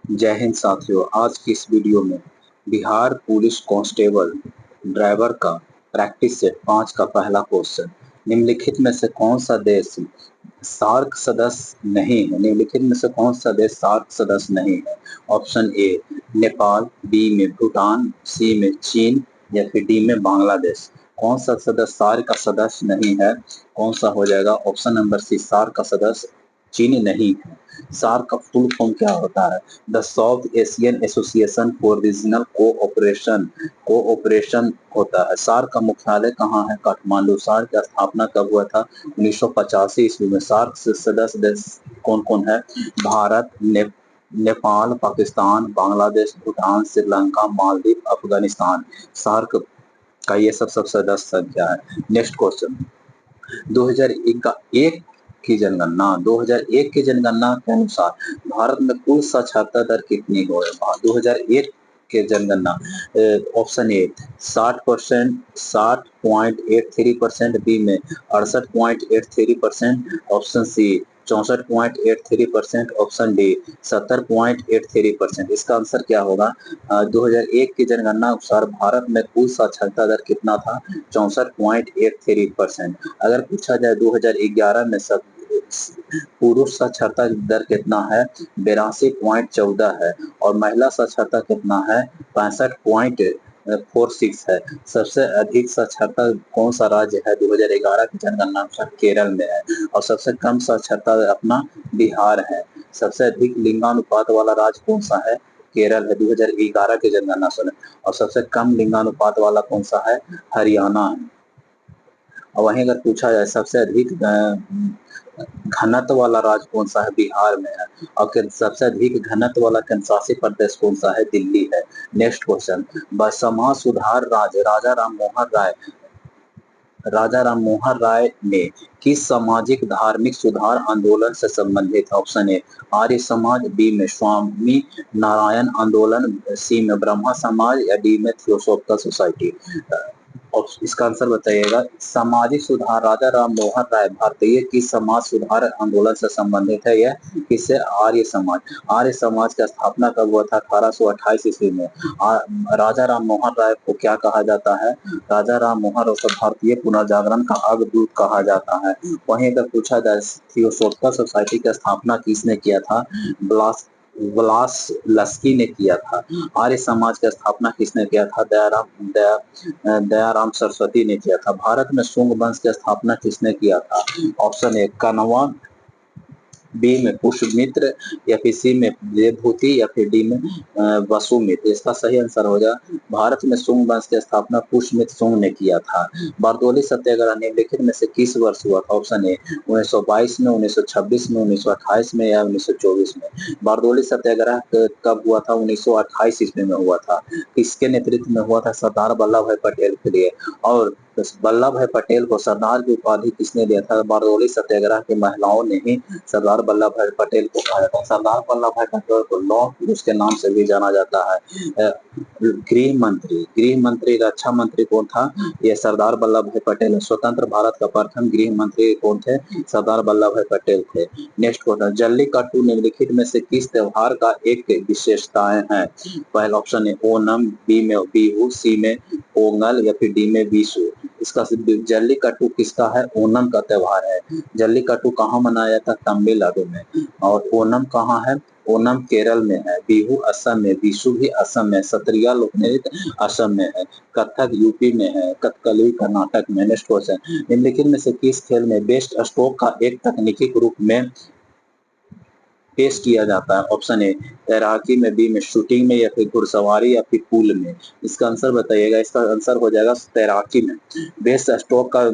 जय हिंद साथियों। आज की इस वीडियो में बिहार पुलिस कांस्टेबल ड्राइवर का प्रैक्टिस सेट 5 का पहला क्वेश्चन। निम्नलिखित में से कौन सा देश सार्क सदस्य नहीं है? निम्नलिखित में से कौन सा देश सार्क सदस्य नहीं है? ऑप्शन ए नेपाल, बी में भूटान, सी में चीन या फिर डी में बांग्लादेश। कौन सा सदस्य सार्क का सदस्य नहीं है? कौन सा हो जाएगा? ऑप्शन नंबर सी, सार्क का सदस्य चीन नहीं है। सार्क का फुल फॉर्म क्या होता है? The south Asian association for regional cooperation होता है। सार्क का मुख्यालय कहाँ है? काठमांडू। सार्क की स्थापना कब हुआ था? 1985 ईस्वी में। सार्क से सदस्य देश कौन कौन है? भारत, नेपाल, पाकिस्तान, बांग्लादेश, भूटान, श्रीलंका, मालदीव, अफगानिस्तान। सार्क का ये सब सदस्य संख्या है। Next question. 2001 की जनगणना 2001 की जनगणना के अनुसार भारत में कुल साक्षरता दर कितनी हो? 2001 के जनगणना। ऑप्शन ए 60%, 60.83%, बी में 68.83%, ऑप्शन सी 64.83%, ऑप्शन डी 70.83%। इसका आंसर क्या होगा? 2001 की जनगणना अनुसार भारत में कुल साक्षरता दर कितना था? 64.83%। अगर पूछा जाए 2011 में सब पुरुष साक्षरता दर कितना है? 82.14 है। और महिला साक्षरता कितना है? 65.46 है। सबसे अधिक साक्षरता कौन सा राज्य है 2011 की जनगणना अनुसार? केरल में है। और सबसे कम साक्षरता अपना बिहार है। सबसे अधिक लिंगानुपात वाला राज्य कौन सा है? केरल है 2011 की जनगणना सुने। और सबसे कम लिंगानुपात वाला कौन सा है? हरियाणा है। और वहीं अगर पूछा जाए सबसे अधिक घनत्व वाला राज्य कौन सा है? बिहार में है। और सबसे अधिक घनत्व वाला केंद्रशासित प्रदेश कौन सा है? दिल्ली है। Next question. समाज सुधार राजा राम मोहन राय ने किस सामाजिक धार्मिक सुधार आंदोलन से संबंधित? Option A Arya Samaj, B में स्वामी नारायण आंदोलन, सी में ब्रह्मा समाज या डी में थियोसॉफिकल सोसाइटी। और इसका आंसर बताइएगा। सामाजिक सुधार राजा राम मोहन राय भारतीय किस समाज सुधार आंदोलन से संबंधित है? यह किससे? आर्य समाज। आर्य समाज की स्थापना कब हुआ था? 1828 ईस्वी में। राजा राम मोहन राय को क्या कहा जाता है? राजा राम मोहन राय को भारतीय पुनर्जागरण का अग्रदूत कहा जाता है। वहीं अगर पूछा जाए थियोसॉफिकल सोसाइटी की स्थापना किसने किया था? ब्लास ब्लास लस्की ने किया था। आर्य समाज की स्थापना किसने किया था? दयाराम सरस्वती ने किया था। भारत में शुंग वंश की स्थापना किसने किया था? ऑप्शन ए कनवा, बी में पुष्यमित्र या फिर सी में देवभूति या फिर डी में वसुमित्र। इसका सही आंसर हो जाए भारत में शुंग वंश की स्थापना पुष्यमित्र शुंग ने किया था। बारदोली सत्याग्रह निम्नलिखित में से किस वर्ष हुआ था? ऑप्शन ए 1922 में, 1926 में, 1928 में या 1924 में। बारदोली सत्याग्रह कब हुआ था? 1928 ईस्वी में हुआ था। किसके नेतृत्व में हुआ था? सरदार वल्लभ भाई पटेल के लिए। और वल्लभ भाई पटेल को सरदार की उपाधि किसने दिया था? बारदोली सत्याग्रह की महिलाओं ने ही सरदार वल्लभ भाई पटेल को कहा जाता है। सरदार वल्लभ भाई पटेल को लौह पुरुष के नाम से भी जाना जाता है। गृह मंत्री रक्षा मंत्री कौन था? ये सरदार वल्लभ भाई पटेल। स्वतंत्र भारत का प्रथम गृह मंत्री कौन थे? सरदार वल्लभ भाई पटेल थे। Next question. जल्लीकट्टू निम्नलिखित में से किस त्योहार का एक विशेषताएं हैं? पहला ऑप्शन है ओणम, बी में बिहू, सी में पोंगल या फिर डी में विशु। इसका जल्लीकट्टू किसका है? ओणम का त्योहार है। जल्लीकट्टू कहाँ मनाया जाता है? तमिलनाडु में। और ओणम कहाँ है? ओणम केरल में है। बिहू असम में, विशु भी असम में, सत्रिया लोकनृत्य असम में है, कथक यूपी में है, कथकली कर्नाटक में। Next question. निम्नलिखित में से किस खेल में बेस्ट स्ट्रोक का एक तकनीकी रूप में पेश किया जाता है? ऑप्शन ए तैराकी में, बी में शूटिंग में या फिर घुड़सवारी या फिर पूल में। इसका आंसर बताइएगा। इसका आंसर हो जाएगा तैराकी में। बेस्ट स्ट्रोक का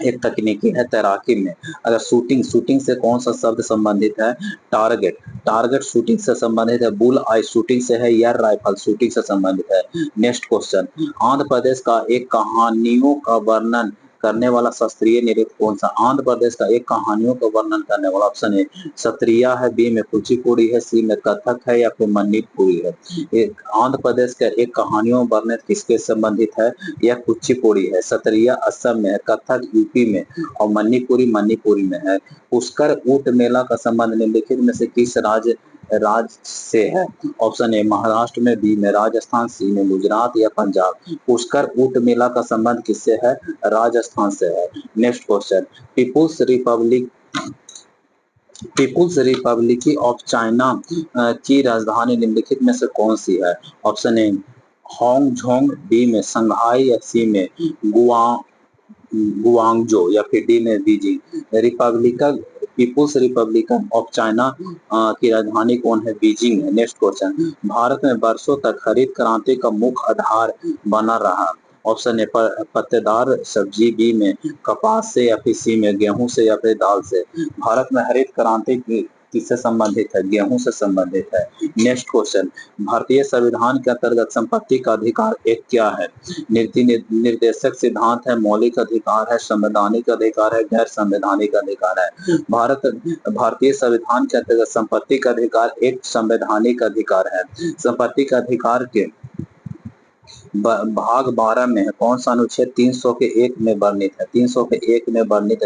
एक तकनीकी है तैराकी में। अगर शूटिंग से कौन सा शब्द संबंधित है? टारगेट शूटिंग से संबंधित है। बुल आई शूटिंग से है। एयर राइफल शूटिंग से संबंधित है। Next question. आंध्र प्रदेश का एक कहानियों का वर्णन करने वाला शास्त्रीय नृत्य कौन सा? आंध्र प्रदेश का एक कहानियों का वर्णन करने वाला। ऑप्शन ए सत्रिया है, बी में कुचिपुड़ी है, सी में कथक है या फिर मणिपुरी है। एक आंध्र प्रदेश का एक कहानियों वर्णन किसके संबंधित है? यह कुचिपुड़ी है। सत्रिया असम में है, कथक यूपी में और मणिपुरी मणिपुरी में है। पुष्कर ऊंट मेला का संबंध निम्नलिखित में से किस राज्य राज्य से है? ऑप्शन ए महाराष्ट्र में, बी में राजस्थान, सी में गुजरात या पंजाब। पुष्कर ऊंट मेला का संबंध किससे है? राजस्थान से है। Next question, people's republic people's republic of China की राजधानी निम्नलिखित में से कौन सी है? ऑप्शन ए हांगझोंग, बी में संघाई या सी में गुआ गुआंगजो या फिर डी में Beijing. Republican people's republican of China की राजधानी कौन है? बीजिंग है। नेक्स्ट क्वेश्चन, भारत में बरसों तक हरित क्रांति का मुख्य आधार बना रहा। ऑप्शन ए पत्तेदार सब्जी, बी में कपास से या फिर सी में गेहूं से या फिर दाल से। भारत में हरित क्रांति किससे संबंधित है? गेहूं से संबंधित है। नेक्स्ट क्वेश्चन, भारतीय संविधान के अंतर्गत संपत्ति का अधिकार एक क्या है? नीति निर्देशक सिद्धांत है, मौलिक अधिकार है, संवैधानिक अधिकार है, गैर संवैधानिक अधिकार है। भारतीय संविधान के अंतर्गत संपत्ति का अधिकार एक संवैधानिक अधिकार है। संपत्ति का अधिकार के भाग 12 में है, कौन सा अनुच्छेद? 300 के 1 में वर्णित है। 300 के 1 में वर्णित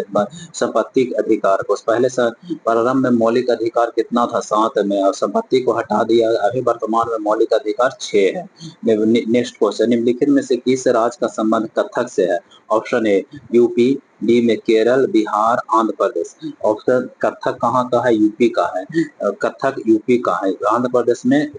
संपत्ति के अधिकार को। पहले प्रारंभ में मौलिक अधिकार कितना था? 7 में, और संपत्ति को हटा दिया। अभी वर्तमान में मौलिक अधिकार 6 है। नेक्स्ट क्वेश्चन, निम्नलिखित में से किस राज्य का संबंध कथक से है? ऑप्शन ए यूपी, डी में केरल, बिहार, आंध्र प्रदेश। ऑप्शन, कथक कहाँ का है? यूपी का है। कथक यूपी का है। आंध्र प्रदेश में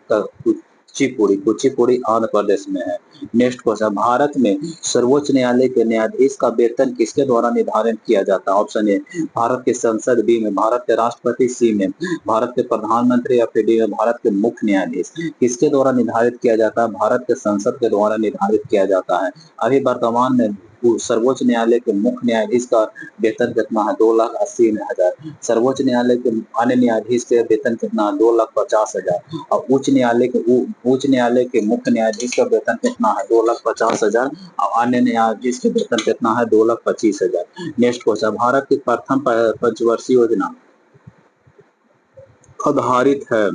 कुचिपुड़ी आंध्र प्रदेश में है। नेक्स्ट क्वेश्चन, भारत में सर्वोच्च न्यायालय के न्यायाधीश का वेतन किसके द्वारा निर्धारित किया जाता है? ऑप्शन ए भारत के संसद, बी में भारत के राष्ट्रपति, सी में भारत के प्रधानमंत्री या फिर डी में भारत के मुख्य न्यायाधीश। किसके द्वारा निर्धारित किया जाता है? भारत के संसद के द्वारा निर्धारित किया जाता है। अभी वर्तमान में सर्वोच्च न्यायालय के मुख्य न्यायाधीश का वेतन कितना है? 2,80,000। सर्वोच्च न्यायालय के अन्य न्यायाधीश के वेतन कितना है? 2,50,000। और उच्च न्यायालय के मुख्य न्यायाधीश का वेतन कितना है? 2,50,000। और अन्य न्यायाधीश के वेतन कितना है? 2,25,000। नेक्स्ट क्वेश्चन, भारत की प्रथम पंचवर्षीय योजना आधारित है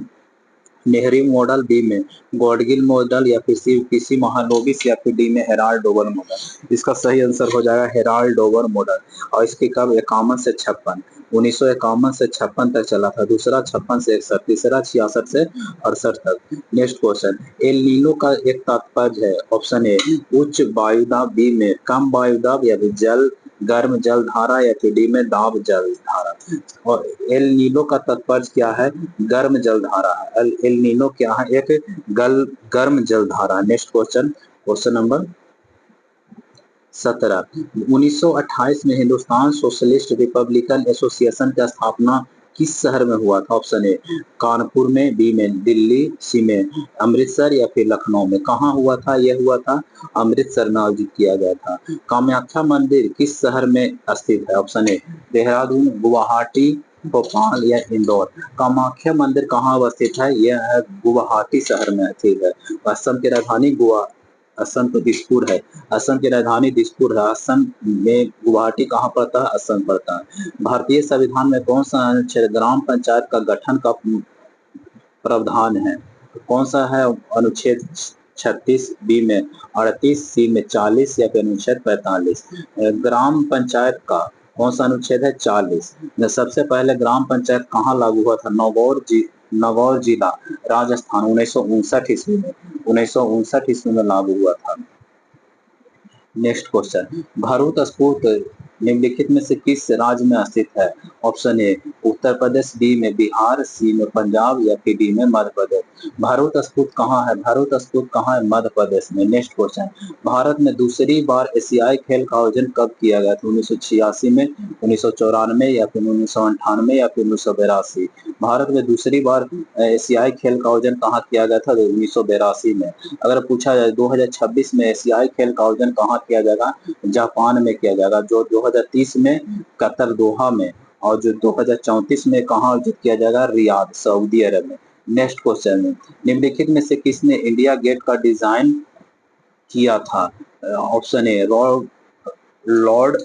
नेहरू मॉडल, बी में गॉडगिल मॉडल या फिर सी किसी महालोबिस या फिर डी में हेराल्ड डोवर मॉडल। इसका सही आंसर हो जाएगा हेराल्ड डोवर मॉडल। और इसकी कब? 51 से 56, 1951 से 56 तक चला था। दूसरा 56 से 61, तीसरा 66 से 68 तक। नेक्स्ट क्वेश्चन, एल नीनो का एक तात्पर्य है। ऑप्शन ए उच्च वायुदाब, बी में कम वायुदाब या फिर गर्म जल धारा या फिर डी में दाब जल धारा। और एल नीनो का तात्पर्य क्या है? गर्म जल धारा है। एल नीनो क्या है? एक गर्म जल धारा। नेक्स्ट क्वेश्चन, क्वेश्चन नंबर 17, 1928 में हिंदुस्तान सोशलिस्ट रिपब्लिकन एसोसिएशन की स्थापना किस शहर में हुआ था? ऑप्शन ए कानपुर में, बी में दिल्ली, सी में अमृतसर या फिर लखनऊ में। कहाँ हुआ था? यह हुआ था अमृतसर में आयोजित किया गया था। कामाख्या मंदिर किस शहर में स्थित है? ऑप्शन ए देहरादून, गुवाहाटी, भोपाल या इंदौर। कामाख्या मंदिर कहाँ अवस्थित है? यह है गुवाहाटी शहर में स्थित है। असम की राजधानी असम तो दिसपुर है। असम की राजधानी दिसपुर है। असम में गुवाहाटी कहाँ पड़ता है? असम पड़ता है। भारतीय संविधान में कौन सा अनुच्छेद ग्राम पंचायत का गठन का प्रावधान है? कौन सा है? अनुच्छेद 36, बी में 38, सी में 40 या फिर अनुच्छेद 45। ग्राम पंचायत का कौन सा अनुच्छेद है? 40। सबसे पहले ग्राम पंचायत कहाँ लागू हुआ था? नगौर जिला, राजस्थान, 1959 ईस्वी में। 1959 ईस्वी में लागू हुआ था। नेक्स्ट क्वेश्चन, भरूच स्फूर्त निम्नलिखित में से किस राज्य में स्थित है? ऑप्शन ए उत्तर प्रदेश, बी में बिहार, सी में पंजाब या फिर डी में मध्य प्रदेश। भरूच स्तूप कहाँ है? भरूच स्तूप कहाँ है? मध्य प्रदेश में। नेक्स्ट क्वेश्चन, भारत में दूसरी बार एशियाई खेल का आयोजन कब किया गया था? 1986 में, 1994 या फिर 1998 या फिर 1982। भारत में दूसरी बार एशियाई खेल का आयोजन कहाँ किया गया था? 1982 में। अगर पूछा जाए 2026 में एशियाई खेल का आयोजन कहाँ किया जाएगा? जापान में किया जाएगा। जो 2030 में कतर दोहा में, और जो 2034 में कहाँ आयोजित किया जाएगा? रियाद, सऊदी अरब में। नेक्स्ट क्वेश्चन है, निम्नलिखित में से किसने इंडिया गेट का डिजाइन किया था? Option A Lord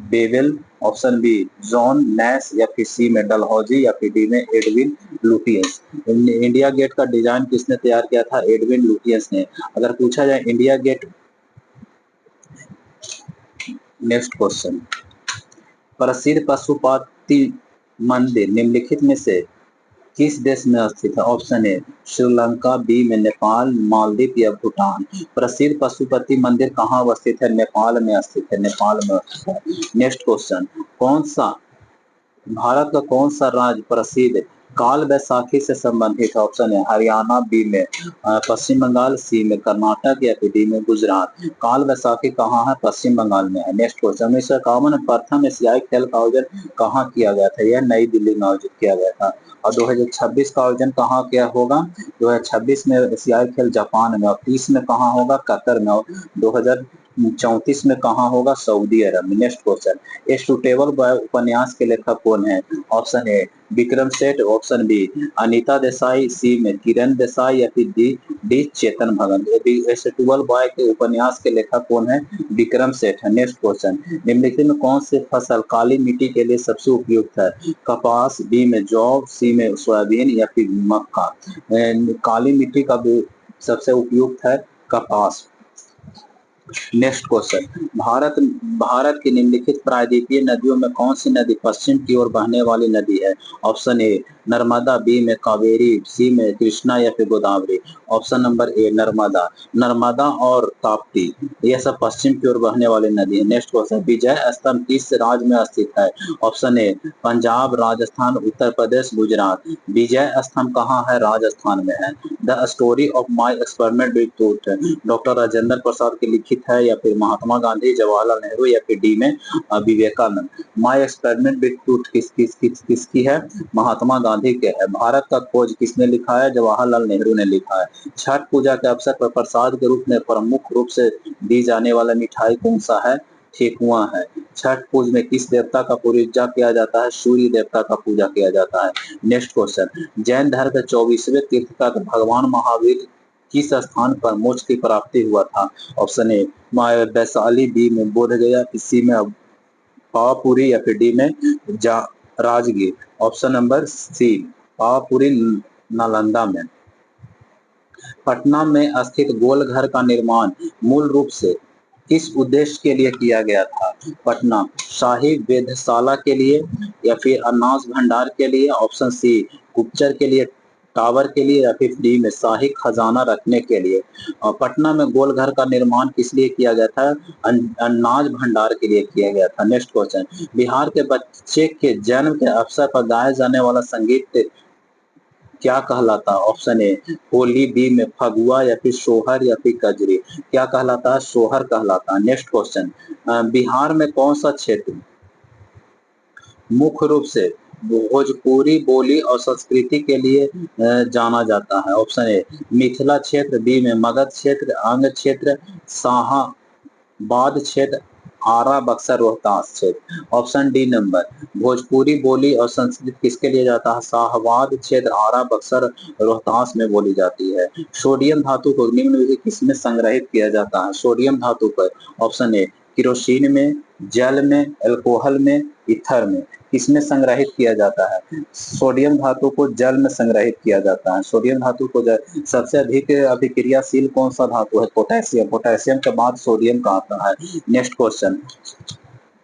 Wavell, option B John Nash या फिर सी में डलहौजी या फिर डी में एडविन लुटियंस। इंडिया गेट का डिजाइन किसने तैयार किया था? एडविन लुटियंस ने। अगर पूछा जाए इंडिया गेट, नेक्स्ट क्वेश्चन, प्रसिद्ध पशुपति मंदिर निम्नलिखित में से किस देश में स्थित है? ऑप्शन ए श्रीलंका, बी में नेपाल, मालदीव या भूटान। प्रसिद्ध पशुपति मंदिर कहाँ अवस्थित है? नेपाल में स्थित है, नेपाल में स्थित है। नेक्स्ट क्वेश्चन, कौन सा भारत का कौन सा राज्य प्रसिद्ध काल बैसाखी से संबंधित है? ऑप्शन है हरियाणा, बी में पश्चिम बंगाल, सी में कर्नाटक या फिर डी में गुजरात। काल बैसाखी कहाँ है? पश्चिम बंगाल में है। नेक्स्ट क्वेश्चन, 1951 में प्रथम एशियाई खेल का आयोजन कहाँ किया गया था? यह नई दिल्ली में आयोजित किया गया था। और 2026 का आयोजन कहाँ किया होगा? 2026 में एशियाई खेल जापान में, और 30 में कहाँ होगा? कतर में, और 2034 में कहाँ होगा? सऊदी अरब में। Next question, a suitable boy उपन्यास के लेखक कौन है? ऑप्शन ए विक्रम सेठ, ऑप्शन बी अनीता देसाई, सी में किरण देसाई या फिर D D Chetan Bhagat. A suitable boy के उपन्यास के लेखक कौन है? विक्रम सेठ है। नेक्स्ट क्वेश्चन, निम्नलिखित में कौन सी फसल काली मिट्टी के लिए सबसे उपयुक्त है? कपास, बी में जौ, सी में सोयाबीन या फिर मक्का। काली मिट्टी का भी सबसे उपयुक्त है कपास। नेक्स्ट क्वेश्चन, भारत भारत की निम्नलिखित प्रायद्वीपीय नदियों में कौन सी नदी पश्चिम की ओर बहने वाली नदी है? ऑप्शन ए नर्मदा, बी में कावेरी, सी में कृष्णा या फिर Godavari. Option number A Narmada. Narmada और ताप्ती ये सब पश्चिम की ओर बहने वाली नदी है। नेक्स्ट क्वेश्चन, विजय स्तंभ किस राज्य में स्थित है? Option A Punjab, Rajasthan, Uttar Pradesh, Gujarat. विजय स्तंभ कहाँ है? राजस्थान में है। The story of my experiment with truth doctor Rajendra Prasad की लिखित है या फिर महात्मा गांधी, जवाहरलाल नेहरू या फिर डी में Vivekananda. My experiment with truth किसकी है? महात्मा गांधी के है। भारत का खोज किसने लिखा है? जवाहरलाल नेहरू ने लिखा है। छठ पूजा के अवसर पर प्रसाद के रूप में प्रमुख रूप से दी जाने वाला मिठाई कौन सा है? ठेकुआ है। छठ पूजा में किस देवता का पूजा किया जाता है? सूर्य देवता का पूजा किया जाता है। नेक्स्ट क्वेश्चन, जैन धर्म के 24वें तीर्थंकर भगवान महावीर किस स्थान पर मोक्ष की प्राप्ति हुआ था? ऑप्शन ए वैशाली, बी में बोध गया, सी में पावापुरी या फिर डी में Rajgir. Option number C Pawapuri Nalanda में। पटना में स्थित गोलघर का निर्माण मूल रूप से किस उद्देश्य के लिए किया गया था? पटना शाही वेधशाला के लिए या फिर अनाज भंडार के लिए। ऑप्शन सी गुप्तचर के लिए, टावर के लिए या फिर डी में शाही खजाना रखने के लिए। और पटना में गोलघर का निर्माण किस लिए किया गया था? अनाज भंडार के लिए किया गया था। नेक्स्ट क्वेश्चन, बिहार के बच्चे के जन्म के अवसर पर गाया जाने वाला संगीत क्या कहलाता है? ऑप्शन ए होली, बी में फगुआ या फिर सोहर या फिर कजरी। क्या कहलाता है? सोहर कहलाता है। नेक्स्ट क्वेश्चन, बिहार में कौन सा क्षेत्र मुख्य रूप से भोजपुरी बोली और संस्कृति के लिए जाना जाता है? ऑप्शन ए मिथिला क्षेत्र, बी में मगध क्षेत्र, अंग क्षेत्र, शाहाबाद क्षेत्र, आरा, बक्सर, रोहतास क्षेत्र। ऑप्शन डी नंबर, भोजपुरी बोली और संस्कृत किसके लिए जाता है? शाहाबाद क्षेत्र, आरा, बक्सर, रोहतास में बोली जाती है। सोडियम धातु को निम्नलिखित किसमें संग्रहित किया जाता है? सोडियम धातु पर ऑप्शन ए केरोसिन में, जल में, अल्कोहल में, ईथर में। किसमें संग्रहित किया जाता है? सोडियम धातु को जल में संग्रहित किया जाता है। सोडियम धातु को सबसे अधिक अभिक्रियाशील कौन सा धातु है? पोटेशियम। पोटेशियम के बाद सोडियम का आता है। नेक्स्ट क्वेश्चन,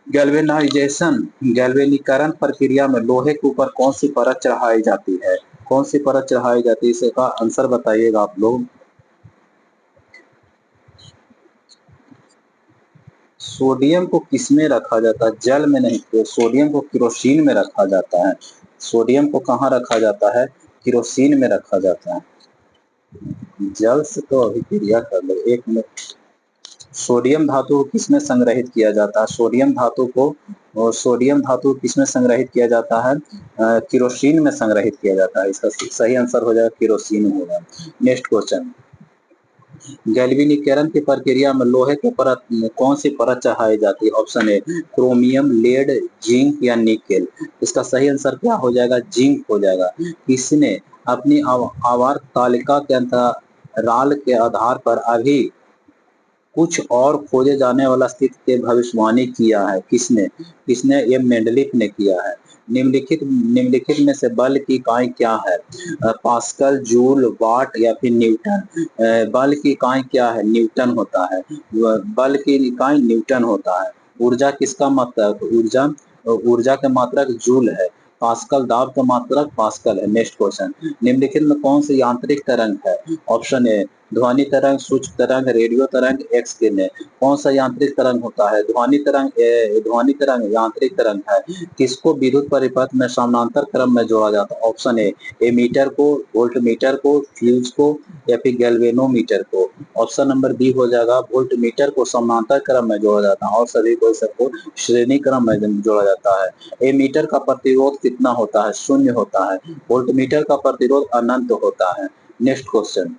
गैल्वेनाइजेशन गैल्वेनीकरण प्रक्रिया में लोहे के ऊपर कौन सी परत चढ़ाई जाती है? कौन सी परत चढ़ाई जाती है? इसका आंसर बताइएगा आप लोग। सोडियम को किसमें रखा जाता है? जल में नहीं, तो सोडियम को केरोसिन में रखा जाता है। सोडियम को कहाँ रखा जाता है? केरोसिन में रखा जाता है। जल से तो अभिक्रिया कर लो, एक मिनट। सोडियम धातु को किसमें संग्रहित किया जाता है? सोडियम धातु को, और सोडियम धातु किसमें संग्रहित किया जाता है? केरोसिन में संग्रहित किया जाता है। इसका सही आंसर हो जाएगा केरोसिन होगा। नेक्स्ट क्वेश्चन, गैल्वेनीकरण की प्रक्रिया में लोहे के परत कौन सी परत चढ़ाई जाती है? Option A chromium, lead, zinc या निकेल। इसका सही आंसर क्या हो जाएगा? जिंक हो जाएगा। किसने अपनी आवर्त तालिका के अंतराल के आधार पर अभी कुछ और खोजे जाने वाला स्थिति की भविष्यवाणी किया है? किसने? किसने? ये मेंडलिफ ने किया है। निम्नलिखित में से बल की इकाई क्या है? पास्कल, जूल, वाट या फिर न्यूटन। बल की इकाई क्या है? न्यूटन होता है। बल की इकाई न्यूटन होता है। ऊर्जा किसका मात्रक? ऊर्जा ऊर्जा का मात्रक जूल है। पास्कल, दाब का मात्रक पास्कल है। नेक्स्ट क्वेश्चन, निम्नलिखित में कौन सी यांत्रिक तरंग है? ऑप्शन ए ध्वनि तरंग, सूक्ष्म तरंग, रेडियो तरंग, एक्स किरणें। कौन सा यांत्रिक तरंग होता है? ध्वनि तरंग, ध्वनि तरंग यांत्रिक तरंग है। किसको विद्युत परिपथ में समानांतर क्रम में जोड़ा जाता है? ऑप्शन ए एमीटर को, वोल्टमीटर को, फ्यूज को या फिर गैल्वेनोमीटर को। ऑप्शन नंबर बी हो जाएगा, वोल्टमीटर को समानांतर क्रम में जोड़ा जाता है और सभी को सबको श्रेणी क्रम में जोड़ा जाता है। एमीटर का प्रतिरोध कितना होता है? शून्य होता है। वोल्टमीटर का प्रतिरोध अनंत होता है। नेक्स्ट क्वेश्चन,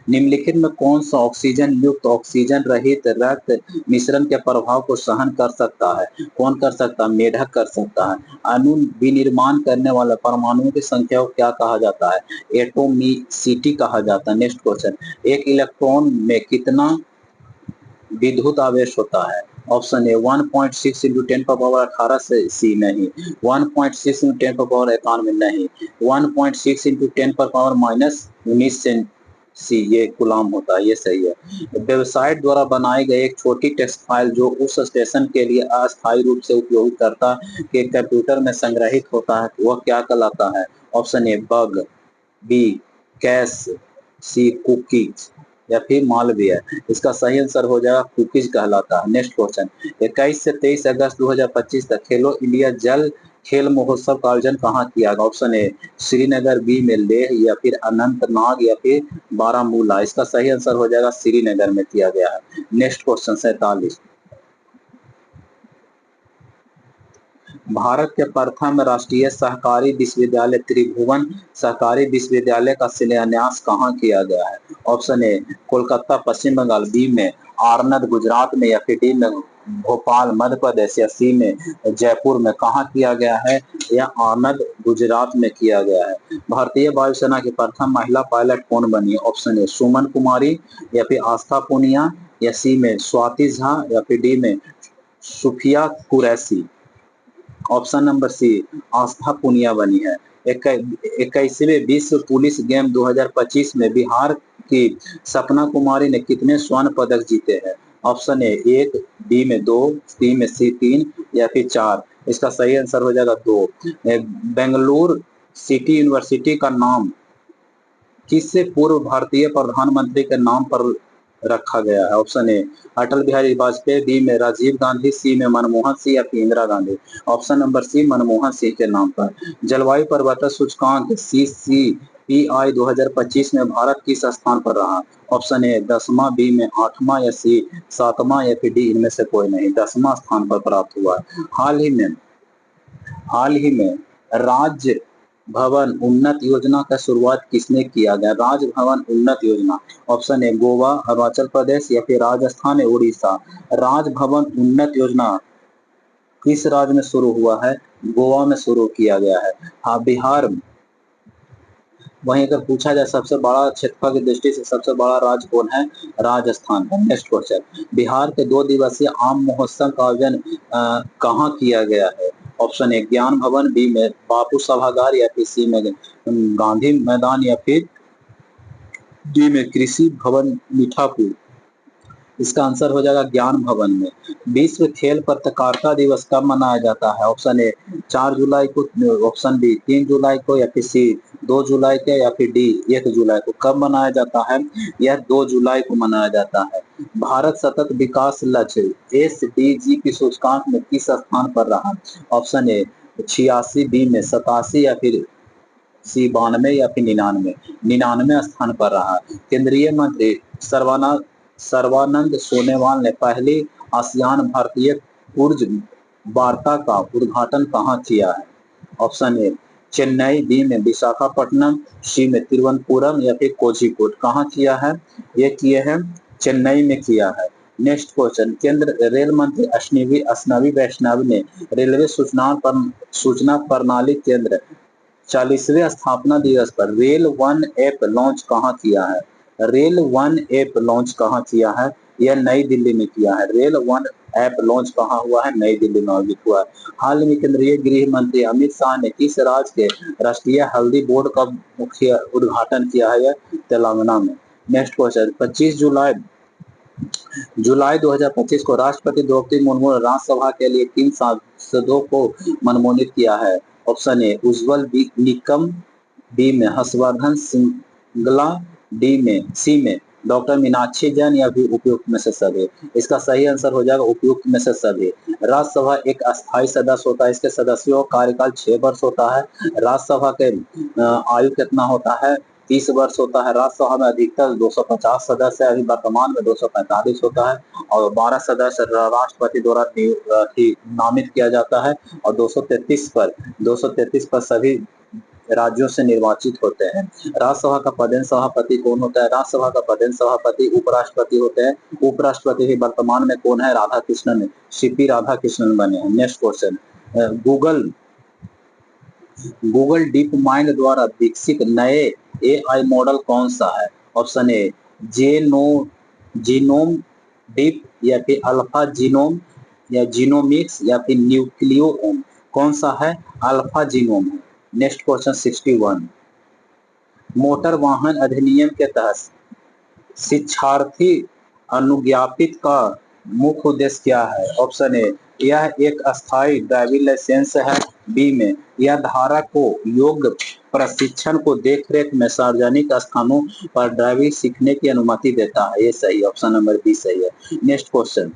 निम्नलिखित में कौन सा ऑक्सीजन युक्त ऑक्सीजन रहित रक्त मिश्रण के प्रभाव को सहन कर सकता है? कौन कर सकता है? मेढक कर सकता है। अणु विनिर्माण करने वाले परमाणुओं की संख्या को क्या कहा जाता है? एटोमिसिटी कहा जाता है। नेक्स्ट क्वेश्चन, एक इलेक्ट्रॉन में कितना विद्युत आवेश होता है? ऑप्शन ए 1.6 इंटू 10⁻18 से सी नहीं, 1.6 इंटू 10⁻91 नहीं, 1.6 इंटू 10⁻−19 से सी, ये गुलाम होता है, ये सही है। वेबसाइट द्वारा बनाई गई एक छोटी टेक्स्ट फाइल जो उस स्टेशन के लिए अस्थायी रूप से उपयोगकर्ता के कंप्यूटर में संग्रहित होता है, वह क्या कहलाता है? Option A bug, B cache, C cookies या फिर मालवेयर। इसका सही आंसर हो जाएगा कुकीज कहलाता है। नेक्स्ट क्वेश्चन, 21 से 23 अगस्त 2025 तक खेलो इंडिया जल खेल महोत्सव का आयोजन कहाँ किया गया? ऑप्शन ए श्रीनगर, बी में लेह या फिर अनंतनाग या फिर बारामूला। इसका सही आंसर हो जाएगा श्रीनगर में किया गया है। नेक्स्ट क्वेश्चन 47, भारत के प्रथम राष्ट्रीय सहकारी विश्वविद्यालय त्रिभुवन सहकारी विश्वविद्यालय का शिलान्यास कहाँ किया गया है? Option A Kolkata Paschim Bangal, B में आरनद गुजरात में या फिर डी में भोपाल मध्य प्रदेश या सी में जयपुर में। कहाँ किया गया है? या आनंद गुजरात में किया गया है। भारतीय वायुसेना की प्रथम महिला पायलट कौन बनी? ऑप्शन ए सुमन कुमारी या फिर आस्था पूनिया या सी में स्वाति झा या फिर डी में Sufiya Qureshi. Option number C Aastha Punia बनी है। 21वें विश्व पुलिस गेम 2025 में बिहार की सपना कुमारी ने कितने स्वर्ण पदक जीते हैं? ऑप्शन ए 1, बी में 2, सी में सी 3 या फिर 4। इसका सही आंसर हो जाएगा 2। बेंगलुरु सिटी यूनिवर्सिटी का नाम किससे पूर्व भारतीय प्रधानमंत्री के नाम पर रखा गया है? Option A Atal Bihari Vajpayee, B में राजीव गांधी, सी में मनमोहन सिंह या फिर Indira Gandhi. Option number C Manmohan Singh के नाम पर। जलवायु परिवर्तन सूचकांक CCPI 2025 में भारत किस स्थान पर रहा? ऑप्शन ए 10वां, बी में 8वां या सी 7वां या फिर डी इनमें से कोई नहीं, 10वां स्थान पर प्राप्त हुआ है। हाल ही में राज्य भवन उन्नत योजना का शुरुआत किसने किया गया? राजभवन उन्नत योजना। ऑप्शन ए गोवा, अरुणाचल प्रदेश या फिर राजस्थान या उड़ीसा। राजभवन उन्नत योजना किस राज्य में शुरू हुआ है? गोवा में शुरू किया गया है। हाँ बिहार। वहीं अगर पूछा जाए सबसे बड़ा क्षेत्रफल की दृष्टि से सबसे बड़ा राज्य कौन है? राजस्थान है। नेक्स्ट क्वेश्चन, बिहार के 2 दिवसीय आम महोत्सव का आयोजन कहाँ किया गया है? ऑप्शन ए ज्ञान भवन, बी में बापू सभागार या फिर सी में गांधी मैदान या फिर डी में कृषि भवन मीठापुर। इसका आंसर हो जाएगा ज्ञान भवन में। विश्व खेल पत्रकारिता दिवस कब मनाया जाता है? ऑप्शन ए 4 जुलाई को, ऑप्शन बी 3 जुलाई को या फिर सी 2 जुलाई को या फिर डी 1 जुलाई को। कब मनाया जाता है? यह 2 जुलाई को मनाया जाता है। भारत सतत विकास लक्ष्य SDG की सूचकांक में किस स्थान पर रहा? ऑप्शन ए 86, बी में 87 या फिर सी 92 या फिर 99, 99 स्थान पर रहा। केंद्रीय मंत्री सर्बानंद सोनोवाल ने पहली आसियान भारतीय ऊर्जा वार्ता का उद्घाटन कहाँ किया है? ऑप्शन ए चेन्नई, बी में विशाखापट्टनम, सी में तिरुवनंतपुरम या फिर कोझिकोड। कहाँ किया है? ये किए हैं चेन्नई में किया है। नेक्स्ट क्वेश्चन, केंद्र रेल मंत्री अश्विनी वैष्णव ने रेलवे सूचना प्रणाली केंद्र 40वें स्थापना दिवस पर रेल वन ऐप लॉन्च कहाँ किया है? रेल वन ऐप लॉन्च कहाँ किया है? यह नई दिल्ली में किया है। रेल वन ऐप लॉन्च कहाँ हुआ है? नई दिल्ली में आयोजित हुआ है। हाल में केंद्रीय गृह मंत्री अमित शाह ने किस राज्य के राष्ट्रीय हल्दी बोर्ड का मुख्य उद्घाटन किया है? तेलंगाना में। नेक्स्ट क्वेश्चन, 25 जुलाई जुलाई 2025 को राष्ट्रपति द्रौपदी मुर्मू ने राज्यसभा के लिए 3 सांसदों को मनमोनित किया है। Option A Ujjwal Nikam, B में हर्षवर्धन सिंगला, सी में डॉक्टर मीनाक्षी जैन, या फिर उपयुक्त में से सभी। इसका सही आंसर हो जाएगा उपयुक्त में से सभी। राज्यसभा एक अस्थायी सदस्य होता है, इसके सदस्यों का कार्यकाल 6 वर्ष होता है। राज्यसभा के आयु कितना होता है, 30 वर्ष होता है। राज्यसभा में अधिकतर 250 सदस्य है, अभी वर्तमान में 245 होता है, और 12 सदस्य राष्ट्रपति द्वारा नामित किया जाता है, और 233 पर सभी राज्यों से निर्वाचित होते हैं। राज्यसभा का प्रधान सभापति कौन होता है? राज्यसभा का प्रधान सभापति उपराष्ट्रपति होते हैं। उपराष्ट्रपति भी वर्तमान में कौन है? राधाकृष्णन, सीपी राधाकृष्णन बने हैं। Next question, Google deep mind द्वारा विकसित नए एआई मॉडल कौन सा है? ऑप्शन ए जीनोम डीप, या फिर अल्फा जीनोम, या जीनोमिक्स, या फिर न्यूक्लियोम। कौन सा है? अल्फा जीनोम है। नेक्स्ट क्वेश्चन 61, मोटर वाहन अधिनियम के तहत शिक्षार्थी अनुज्ञापित का मुख्य उद्देश्य क्या है? ऑप्शन ए यह एक अस्थायी ड्राइविंग लाइसेंस है, बी में यह धारा को योग्य प्रशिक्षण को देखरेख में सार्वजनिक स्थानों पर ड्राइविंग सीखने की अनुमति देता है। ये सही, ऑप्शन नंबर बी सही है। नेक्स्ट क्वेश्चन,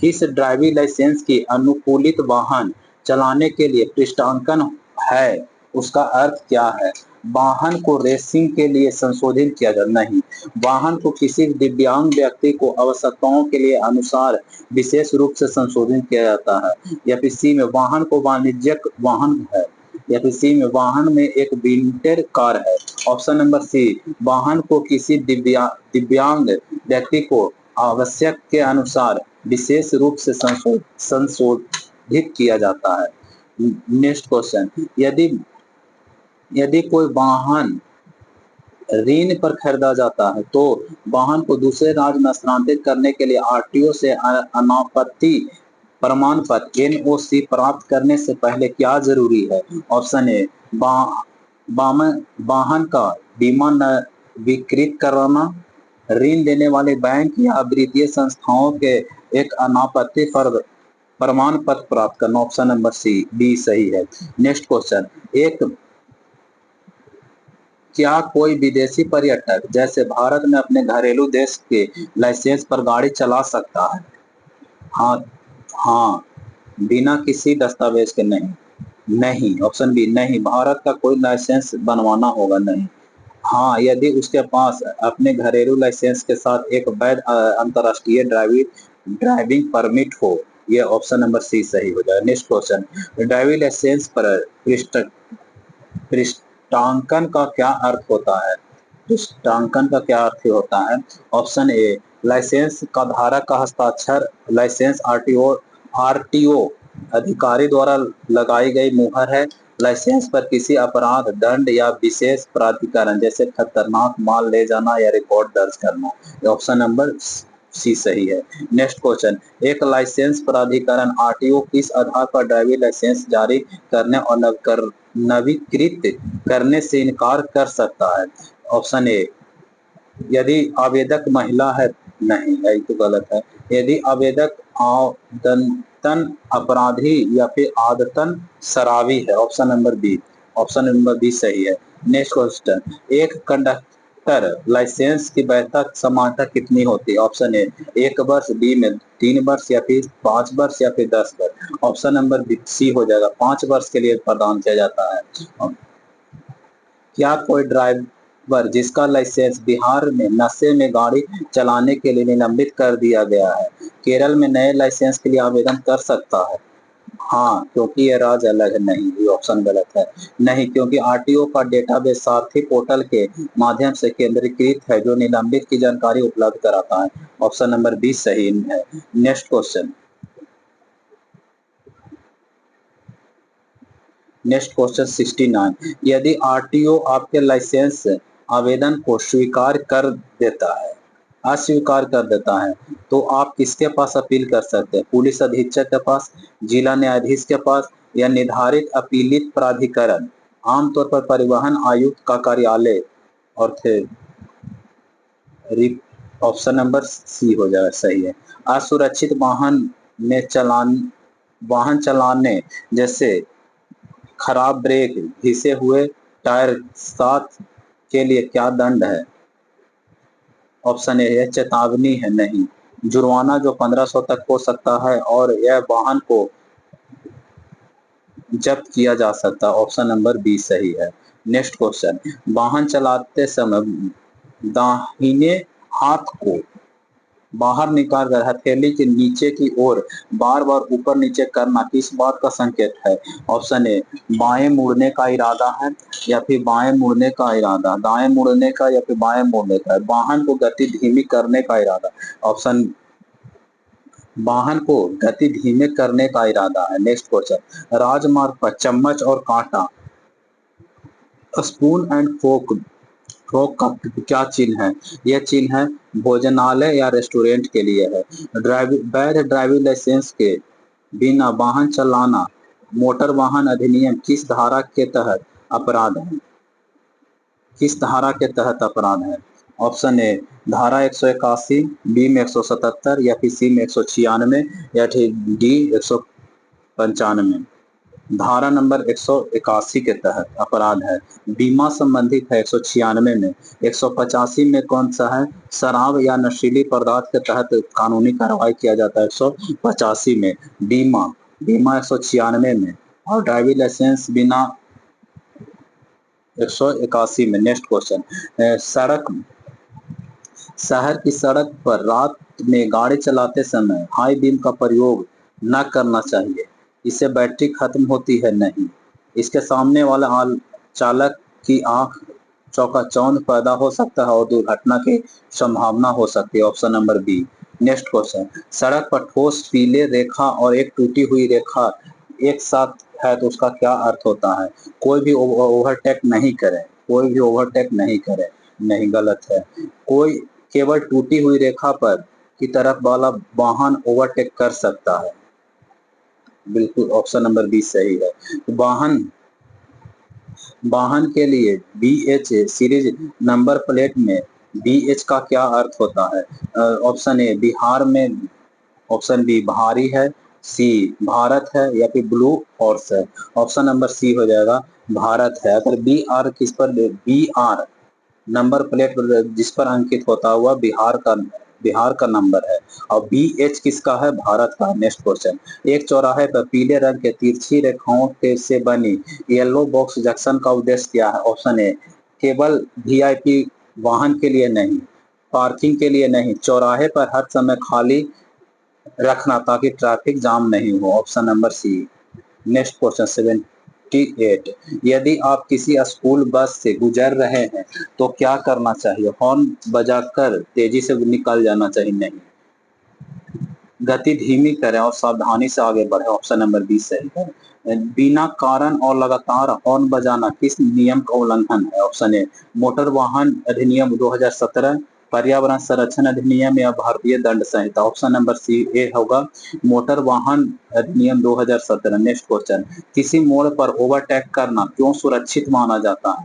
किस ड्राइविंग लाइसेंस की अनुकूलित वाहन चलाने के लिए पृष्ठांकन है, उसका अर्थ क्या है? वाहन को रेसिंग के लिए संशोधित किया जाता नहीं, वाहन को किसी दिव्यांग व्यक्ति को आवश्यकताओं के लिए अनुसार विशेष रूप से संशोधित किया जाता है, या फिर सी में वाहन को वाणिज्यिक वाहन है, या फिर सी में वाहन में एक विंटर कार है। ऑप्शन नंबर सी, वाहन को किसी दिव्यांग व्यक्ति को आवश्यक के अनुसार विशेष रूप से संशोधित किया जाता है। नेक्स्ट क्वेश्चन, यदि कोई वाहन ऋण पर खरीदा जाता है तो वाहन को दूसरे राज्य में स्थानांतरित करने के लिए आरटीओ से अनापत्ति प्रमाण पत्र एनओसी प्राप्त करने से पहले क्या जरूरी है? ऑप्शन ए वाहन का बीमा नवीकृत कराना, ऋण देने वाले बैंक या वित्तीय संस्थाओं के एक अनापत्ति पर प्रमाण पत्र प्राप्त करना। ऑप्शन नंबर सी बी सही है। नेक्स्ट क्वेश्चन, क्या कोई विदेशी पर्यटक जैसे भारत में अपने घरेलू देश के लाइसेंस पर गाड़ी चला सकता है? हाँ, बिना किसी दस्तावेज के नहीं, ऑप्शन बी नहीं, भारत का कोई लाइसेंस बनवाना होगा नहीं। हाँ, यदि उसके पास अपने घरेलू लाइसेंस के साथ एक वैध अंतर्राष्ट्रीय ड्राइविंग परमिट हो। यह ऑप्शन नंबर सी सही हो जाएगा। नेक्स्ट क्वेश्चन, ड्राइविंग लाइसेंस पर पृष्ठांकन का क्या अर्थ होता है? पृष्ठांकन का क्या अर्थ होता है? ऑप्शन ए लाइसेंस का धारक का हस्ताक्षर, लाइसेंस आरटीओ अधिकारी द्वारा लगाई गई मुहर है, लाइसेंस पर किसी अपराध, दंड या विशेष प्राधिकरण जैसे खतरनाक माल ले जाना या रिकॉर्ड दर्ज करना। ऑप्शन नंबर सी सही है। नेक्स्ट क्वेश्चन, एक लाइसेंस प्राधिकरण आरटीओ किस आधार पर ड्राइविंग लाइसेंस जारी करने और नवीकृत करने से इनकार कर सकता है? ऑप्शन ए यदि आवेदक महिला है, नहीं यही तो गलत है। यदि आवेदक आदतन अपराधी या फिर आदतन शराबी है। ऑप्शन नंबर बी सही है। नेक्स्ट क्वेश्चन, एक कंडक्टर लाइसेंस की वैधता समानता कितनी होती है? ऑप्शन ए 1 वर्ष, बी में 3 वर्ष, या फिर 5 वर्ष, या फिर 10 वर्ष। ऑप्शन नंबर सी हो जाएगा, 5 वर्ष के लिए प्रदान किया जाता है। क्या कोई ड्राइवर जिसका लाइसेंस बिहार में नशे में गाड़ी चलाने के लिए निलंबित कर दिया गया है, केरल में नए लाइसेंस के लिए आवेदन कर सकता है? हाँ, क्योंकि ये राज्य अलग है। नहीं, ये ऑप्शन गलत है। नहीं, क्योंकि आरटीओ का डेटाबेस सारथी पोर्टल के माध्यम से केंद्रीकृत है जो निलंबित की जानकारी उपलब्ध कराता है। ऑप्शन नंबर बी सही है। नेक्स्ट क्वेश्चन, नेक्स्ट क्वेश्चन 69, यदि आरटीओ आपके लाइसेंस आवेदन को अस्वीकार कर देता है तो आप किसके पास अपील कर सकते हैं? पुलिस अधीक्षक के पास, जिला न्यायाधीश के पास, या निर्धारित अपीलित प्राधिकरण, आमतौर पर परिवहन आयुक्त का कार्यालय, और फिर ऑप्शन नंबर सी हो जाएगा, सही है। असुरक्षित वाहन चलाने जैसे खराब ब्रेक, घिसे हुए टायर साथ के लिए क्या दंड है? ऑप्शन ए है चेतावनी है, नहीं। जुर्माना जो 1500 तक हो सकता है और यह वाहन को जब्त किया जा सकता है। ऑप्शन नंबर बी सही है। नेक्स्ट क्वेश्चन, वाहन चलाते समय दाहिने हाथ को बाहर निकालकर हथेली के नीचे की ओर बार बार ऊपर नीचे करना किस बात का संकेत है? ऑप्शन ए बाएं मुड़ने का इरादा है, या फिर बाएं मुड़ने का इरादा, दाएं मुड़ने का, या फिर बाएं मुड़ने का, वाहन को गति धीमी करने का इरादा। ऑप्शन वाहन को गति धीमे करने का इरादा है। नेक्स्ट क्वेश्चन, राजमार्ग पर चम्मच और कांटा, स्पून एंड फोक फोक का क्या चिन्ह है? यह चिन्ह है भोजनालय या रेस्टोरेंट के लिए है। वैध ड्राइविंग लाइसेंस के बिना वाहन चलाना मोटर वाहन अधिनियम किस धारा के तहत अपराध है? किस धारा के तहत अपराध है? ऑप्शन ए धारा 181, बी में 177, या फिर सी में 196, या फिर डी 195। धारा नंबर 181 के तहत अपराध है। बीमा संबंधित है 196 में। 185 में कौन सा है? शराब या नशीली पदार्थ के तहत कानूनी कार्रवाई किया जाता है 185 में। बीमा बीमा 196 में, और ड्राइविंग लाइसेंस बिना 181 में। नेक्स्ट क्वेश्चन, सड़क शहर की सड़क पर रात में गाड़ी चलाते समय हाई बीम का प्रयोग न करना चाहिए। इससे बैटरी खत्म होती है, नहीं। इसके सामने वाला चालक की आंख चौकाचौंध पैदा हो सकता है और दुर्घटना की संभावना हो सकती है। Option number B. Next question, सड़क पर ठोस पीले रेखा और एक टूटी हुई रेखा एक साथ है तो उसका क्या अर्थ होता है? कोई भी ओवरटेक नहीं करे, कोई भी ओवरटेक नहीं करे, नहीं, गलत है। कोई केवल टूटी हुई रेखा पर की तरफ वाला वाहन ओवरटेक कर सकता है। बिल्कुल, ऑप्शन नंबर बी सही है। वाहन वाहन के लिए BH सीरीज नंबर प्लेट में BH का क्या अर्थ होता है? ऑप्शन ए बिहार में, ऑप्शन बी भारी है, सी भारत है, या फिर ब्लू हॉर्स है। ऑप्शन नंबर सी हो जाएगा, भारत है। अगर BR नंबर प्लेट जिस पर अंकित होता हुआ बिहार का नंबर है, और BH किसका है? भारत का। नेक्स्ट क्वेश्चन, एक चौराहे पर पीले रंग के तिरछी रेखाओं से बनी येलो बॉक्स जंक्शन का उद्देश्य क्या है? ऑप्शन ए केवल VIP वाहन के लिए नहीं, पार्किंग के लिए नहीं, चौराहे पर हर समय खाली रखना ताकि ट्रैफिक जाम नहीं हो। Option number C. Next question 78, यदि आप किसी स्कूल बस से गुजर रहे हैं तो क्या करना चाहिए? हॉर्न बजाकर तेजी से निकल जाना चाहिए, नहीं। गति धीमी करें और सावधानी से आगे बढ़े। ऑप्शन नंबर बी सही है। बिना कारण और लगातार हॉर्न बजाना किस नियम का उल्लंघन है? ऑप्शन ए मोटर वाहन अधिनियम 2017, पर्यावरण संरक्षण अधिनियम, या भारतीय दंड संहिता। ऑप्शन नंबर सी ए होगा, मोटर वाहन अधिनियम 2017। नेक्स्ट क्वेश्चन, किसी मोड़ पर ओवरटेक करना क्यों सुरक्षित माना जाता है?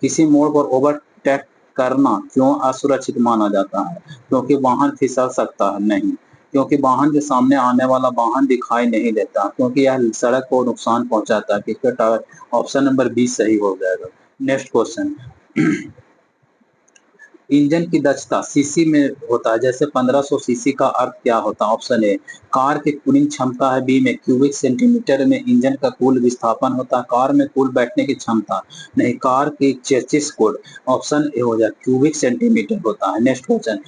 किसी मोड़ पर ओवरटेक करना क्यों असुरक्षित माना जाता है? क्योंकि वाहन फिसल सकता है, नहीं। क्योंकि वाहन के सामने आने वाला वाहन दिखाई नहीं देता, क्योंकि यह सड़क को नुकसान पहुंचाता है। किसका टायर? ऑप्शन नंबर बी सही हो जाएगा। नेक्स्ट क्वेश्चन, इंजन की दक्षता सीसी में होता है, जैसे 1500 सीसी का अर्थ क्या होता है? ऑप्शन ए कार की कूलिंग क्षमता है, बी में क्यूबिक सेंटीमीटर में इंजन का कुल विस्थापन होता है, कार में कुल बैठने की क्षमता, नहीं, कार की चेसिस कोड। ऑप्शन ए हो जाए क्यूबिक सेंटीमीटर होता है। नेक्स्ट क्वेश्चन,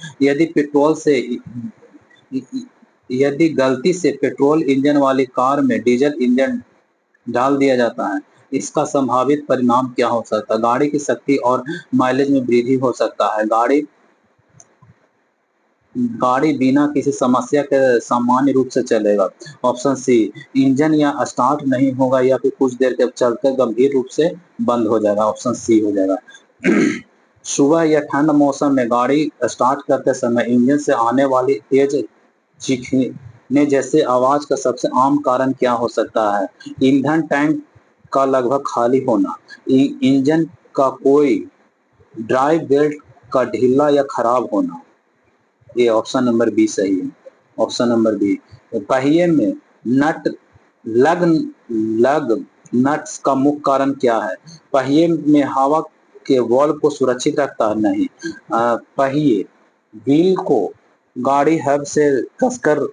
यदि गलती से पेट्रोल इंजन वाली कार में डीजल इंजन डाल दिया जाता है, इसका संभावित परिणाम क्या हो सकता है? गाड़ी की शक्ति और माइलेज में वृद्धि हो सकता है। गाड़ी बिना किसी समस्या के सामान्य रूप से चलेगा। ऑप्शन सी इंजन या स्टार्ट नहीं होगा, या फिर कुछ देर के चलते गंभीर रूप से बंद हो जाएगा। ऑप्शन सी हो जाएगा। सुबह या ठंड मौसम में गाड़ी स्टार्ट करते समय इंजन से आने वाली तेज चीखने जैसे आवाज का सबसे आम कारण क्या हो सकता है? ईंधन टैंक का लगभग खाली होना, इंजन का कोई ड्राइव बेल्ट का ढीला या खराब होना, ये ऑप्शन नंबर बी सही है। Option number B. पहिए में नट लग लग नट्स का मुख्य कारण क्या है? पहिए में हवा के वॉल्व को सुरक्षित रखता है? नहीं। पहिए व्हील को गाड़ी हब से कसकर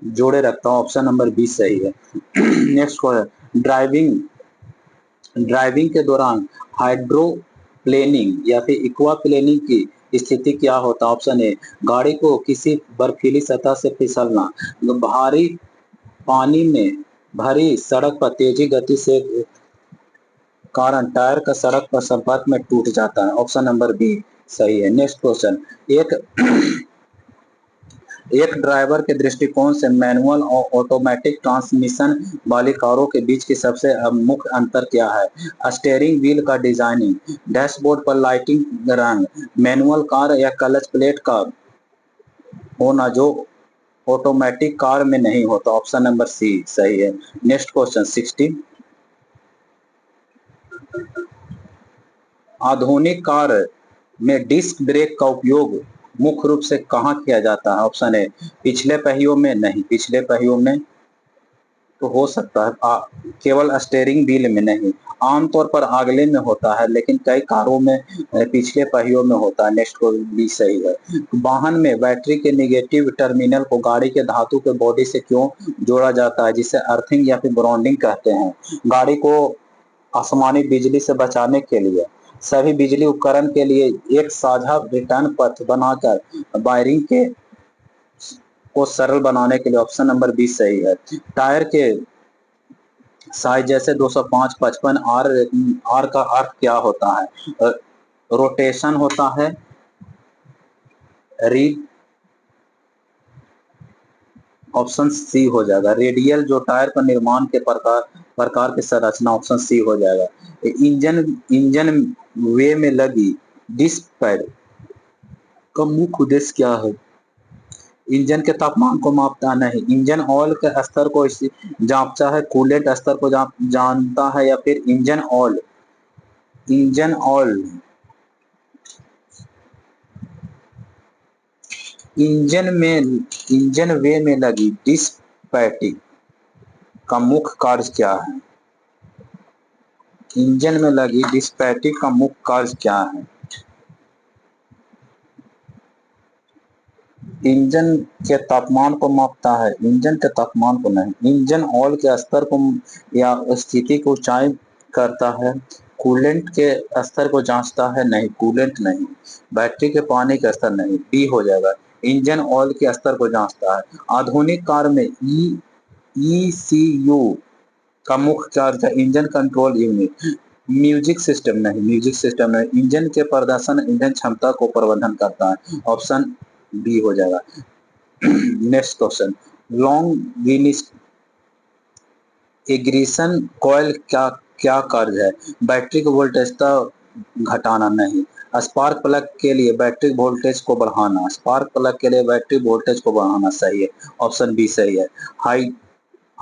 जोड़े रखता हूँ, ऑप्शन नंबर बी सही है। नेक्स्ट क्वेश्चन, ड्राइविंग ड्राइविंग के दौरान हाइड्रोप्लेनिंग या फिर एक्वाप्लेनिंग की स्थिति क्या होता है? ऑप्शन ए, गाड़ी को किसी बर्फीली सतह से फिसलना, भारी पानी में भरी सड़क पर तेजी गति से कारण टायर का सड़क पर संपर्क में टूट जाता है, ऑप्शन नंबर बी सही है। नेक्स्ट क्वेश्चन, एक एक ड्राइवर के दृष्टिकोण से मैनुअल और ऑटोमेटिक ट्रांसमिशन वाली कारों के बीच की सबसे मुख्य अंतर क्या है? स्टीयरिंग व्हील का डिजाइनिंग, डैशबोर्ड पर लाइटिंग, रंग, मैनुअल कार या क्लच प्लेट का होना जो ऑटोमेटिक कार में नहीं होता, ऑप्शन नंबर सी सही है। नेक्स्ट क्वेश्चन 16, आधुनिक कार में डिस्क ब्रेक का उपयोग मुख्य रूप से कहाँ किया जाता है? ऑप्शन ए, पिछले पहियों में, नहीं पिछले पहियों में तो हो सकता है, केवल स्टीयरिंग व्हील में नहीं, आमतौर पर अगले में होता है लेकिन कई कारों में पिछले पहियों में होता है। नेक्स्ट को भी सही है। वाहन में बैटरी के निगेटिव टर्मिनल को गाड़ी के धातु के बॉडी से क्यों जोड़ा जाता है, जिसे अर्थिंग या फिर ग्राउंडिंग कहते हैं? गाड़ी को आसमानी बिजली से बचाने के लिए, सभी बिजली उपकरण के लिए एक साझा रिटर्न पथ बनाकर, वायरिंग के को सरल बनाने के लिए, ऑप्शन नंबर बी सही है। टायर के साइज जैसे 205, 55, आर आर का अर्थ क्या होता है? रोटेशन होता है, री ऑप्शन सी हो जाएगा। रेडियल जो टायर का निर्माण के प्रकार की संरचना, ऑप्शन सी हो जाएगा। इंजन इंजन वे में लगी डिस्क पैड का मुख्य उद्देश्य क्या है? इंजन के तापमान को मापता नहीं, इंजन ऑयल के स्तर को जांचता है, कूलेंट स्तर को जानता है, या फिर इंजन ऑयल इंजन वे में लगी डिस्क पैड का मुख्य कार्य क्या है? इंजन में लगी डिस्क पैड का मुख्य कार्य क्या है? इंजन के तापमान को मापता है, इंजन के तापमान को नहीं। इंजन ऑयल के स्तर को या स्थिति को ऊंचाई करता है, कूलेंट के स्तर को जांचता है, नहीं कूलेंट नहीं। बैटरी के पानी का स्तर नहीं, बी हो जाएगा। इंजन ऑयल के स्तर को जांचता है। आधुनिक कार में ईसीयू का मुख्य कार्य है, engine control unit. Music system नहीं। इंजन के प्रदर्शन, इंजन क्षमता को प्रबंधन करता है, ऑप्शन बी हो जाएगा। Next question, long ignition coil क्या क्या कार्य है? बैटरी को वोल्टेजता घटाना, नहीं। स्पार्क प्लग के लिए बैटरी वोल्टेज को बढ़ाना, स्पार्क प्लग के लिए बैटरी वोल्टेज को बढ़ाना सही है, ऑप्शन बी सही है।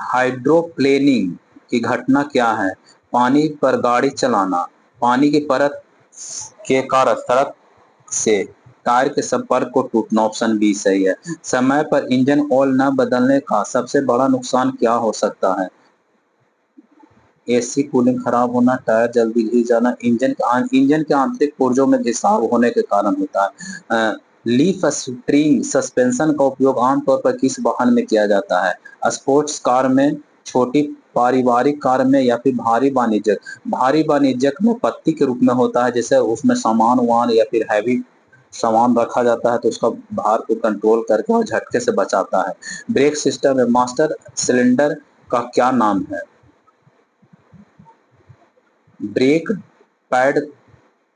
हाइड्रोप्लेनिंग की घटना क्या है? पानी पर गाड़ी चलाना, पानी की परत के कारण सड़क से टायर के संपर्क को टूटना, ऑप्शन बी सही है। समय पर इंजन ऑयल न बदलने का सबसे बड़ा नुकसान क्या हो सकता है? एसी कूलिंग खराब होना, टायर जल्दी घिस जाना, इंजन के आंतरिक पुर्जों में घिसाव होने के कारण होता है। लीफ स्प्रिंग सस्पेंशन का उपयोग आमतौर पर किस वाहन में किया जाता है? स्पोर्ट्स कार में, छोटी पारिवारिक कार में, या फिर भारी वाणिज्यिक में पत्ती के रूप में होता है, जैसे उसमें सामान वान या फिर हैवी सामान रखा जाता है तो उसका भार को कंट्रोल करके और झटके से बचाता है। ब्रेक सिस्टम में मास्टर सिलेंडर का क्या नाम है? ब्रेक पैड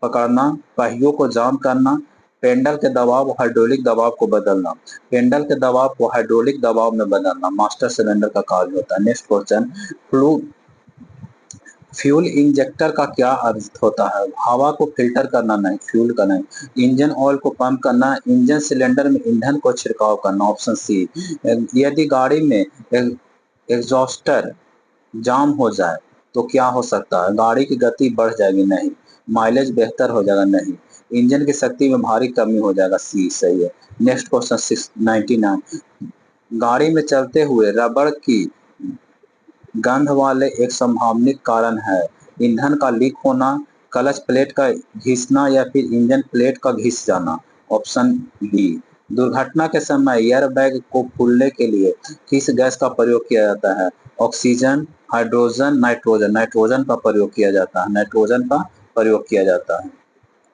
पकड़ना, पहियों को जाम करना, पेडल के दबाव और हाइड्रोलिक दबाव को बदलना। पेडल के दबाव को हाइड्रोलिक दबाव में बदलना मास्टर सिलेंडर का कार्य होता है। नेक्स्ट क्वेश्चन, फ्यूल इंजेक्टर का क्या अर्थ होता है? हवा को फिल्टर करना, नहीं फ्यूल का नहीं। इंजन ऑयल को पंप करना, इंजन सिलेंडर में ईंधन को छिड़काव करना, ऑप्शन सी। यदि गाड़ी में एग्जॉस्टर जाम हो जाए तो क्या हो सकता है? गाड़ी की गति बढ़ जाएगी, नहीं। माइलेज बेहतर हो जाएगा, नहीं। इंजन की शक्ति में भारी कमी हो जाएगा, सी सही है। नेक्स्ट क्वेश्चन 699, गाड़ी में चलते हुए रबड़ की गंध वाले एक संभावित कारण है, ईंधन का लीक होना, क्लच प्लेट का घिसना या फिर इंजन प्लेट का घिस जाना। Option B. दुर्घटना के समय एयरबैग को खोलने के लिए किस गैस का प्रयोग किया जाता है? Oxygen, hydrogen, nitrogen. नाइट्रोजन का प्रयोग किया जाता है, नाइट्रोजन का प्रयोग किया जाता है।